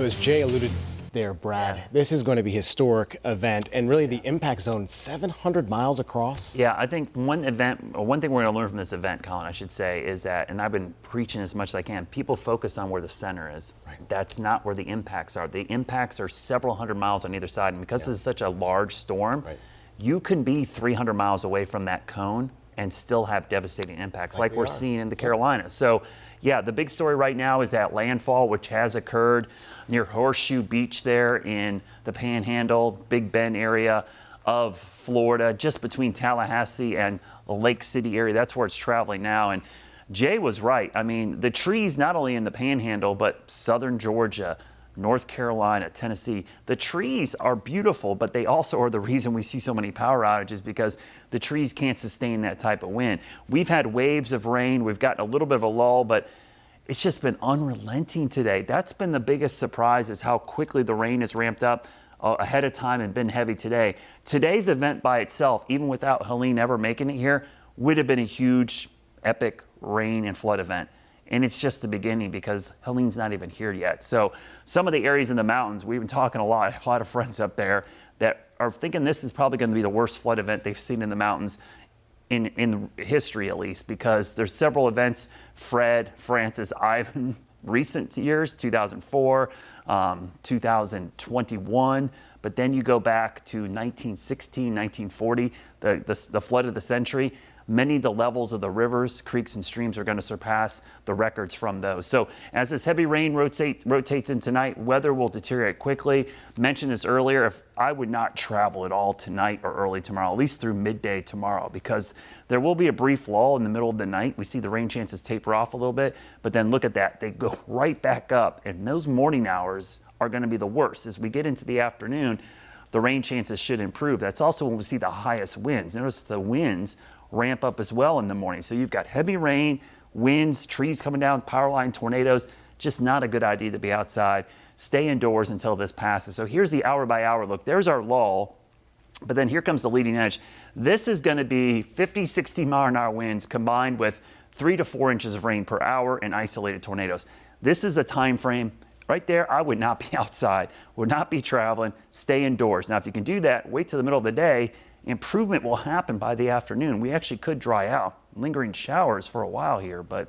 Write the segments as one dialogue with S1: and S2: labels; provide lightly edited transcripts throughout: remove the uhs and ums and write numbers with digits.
S1: As Jay alluded there, Brad, this is going to be a historic event, and really the impact zone 700 miles across.
S2: Yeah, I think one thing we're going to learn from this event, Colin, I should say, is that, and I've been preaching as much as I can, people focus on where the center is. Right. That's not where the impacts are. The impacts are several hundred miles on either side, and because this is such a large storm, you can be 300 miles away from that cone and still have devastating impacts like we're seeing in the Carolinas. So yeah, the big story right now is that landfall, which has occurred near Horseshoe Beach there in the Panhandle, Big Bend area of Florida, just between Tallahassee and the Lake City area. That's where it's traveling now. And Jay was right. I mean, the trees not only in the Panhandle, but southern Georgia, North Carolina, Tennessee, the trees are beautiful, but they also are the reason we see so many power outages, because the trees can't sustain that type of wind. We've had waves of rain. We've gotten a little bit of a lull, but it's just been unrelenting today. That's been the biggest surprise, is how quickly the rain has ramped up ahead of time and been heavy today. Today's event by itself, even without Helene ever making it here, would have been a huge, epic rain and flood event. And it's just the beginning, because Helene's not even here yet. So some of the areas in the mountains, we've been talking a lot of friends up there that are thinking this is probably going to be the worst flood event they've seen in the mountains in history, at least, because there's several events, Fred, Francis, Ivan, recent years, 2004, 2021, but then you go back to 1916, 1940, the flood of the century. Many of the levels of the rivers, creeks, and streams are going to surpass the records from those. So as this heavy rain rotates in tonight, weather will deteriorate quickly. Mentioned this earlier, if I would not travel at all tonight or early tomorrow, at least through midday tomorrow, because there will be a brief lull in the middle of the night. We see the rain chances taper off a little bit, but then look at that. They go right back up, and those morning hours are going to be the worst. As we get into the afternoon, the rain chances should improve. That's also when we see the highest winds. Notice the winds ramp up as well in the morning. So you've got heavy rain, winds, trees coming down, power line, tornadoes. Just not a good idea to be outside. Stay indoors until this passes. So here's the hour by hour look. There's our lull, but then here comes the leading edge. This is going to be 50, 60 mile an hour winds combined with 3 to 4 inches of rain per hour and isolated tornadoes. This is a time frame. Right there, I would not be outside, would not be traveling, stay indoors. Now, if you can do that, wait till the middle of the day. Improvement will happen by the afternoon. We actually could dry out. Lingering showers for a while here, but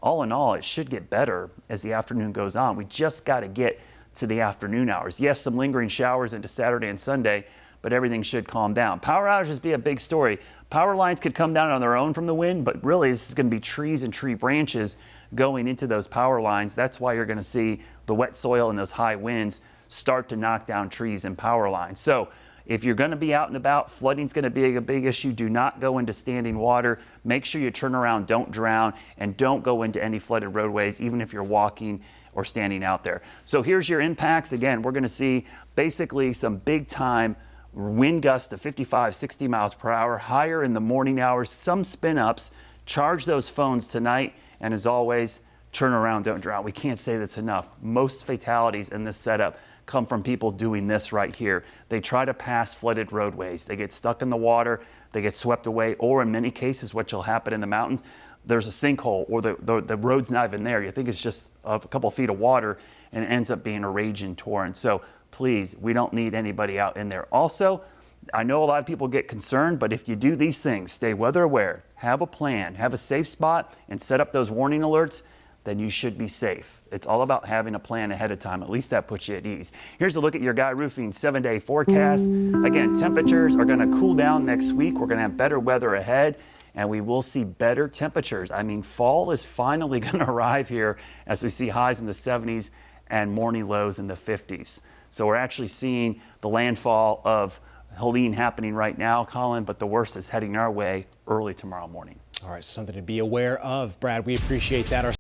S2: all in all, it should get better as the afternoon goes on. We just got to get to the afternoon hours. Yes, some lingering showers into Saturday and Sunday, but everything should calm down. Power outages be a big story. Power lines could come down on their own from the wind, but really this is going to be trees and tree branches going into those power lines. That's why you're going to see the wet soil and those high winds start to knock down trees and power lines. So if you're going to be out and about, flooding is going to be a big issue. Do not go into standing water. Make sure you turn around, don't drown, and don't go into any flooded roadways, even if you're walking or standing out there. So here's your impacts. Again, we're going to see basically some big time wind gusts to 55, 60 miles per hour, higher in the morning hours, some spin ups. Charge those phones tonight. And as always, turn around, don't drown. We can't say that's enough. Most fatalities in this setup come from people doing this right here. They try to pass flooded roadways. They get stuck in the water, they get swept away, or in many cases, what will happen in the mountains, there's a sinkhole or the road's not even there. You think it's just a couple of feet of water, and it ends up being a raging torrent. So please, we don't need anybody out in there. Also, I know a lot of people get concerned, but if you do these things, stay weather aware, have a plan, have a safe spot, and set up those warning alerts, then you should be safe. It's all about having a plan ahead of time. At least that puts you at ease. Here's a look at your Guy Roofing 7-day forecast. Again, temperatures are going to cool down next week. We're going to have better weather ahead, and we will see better temperatures. I mean, fall is finally going to arrive here as we see highs in the 70s and morning lows in the 50s. So we're actually seeing the landfall of Helene happening right now, Colin, but the worst is heading our way early tomorrow morning.
S1: All right, something to be aware of. Brad, we appreciate that.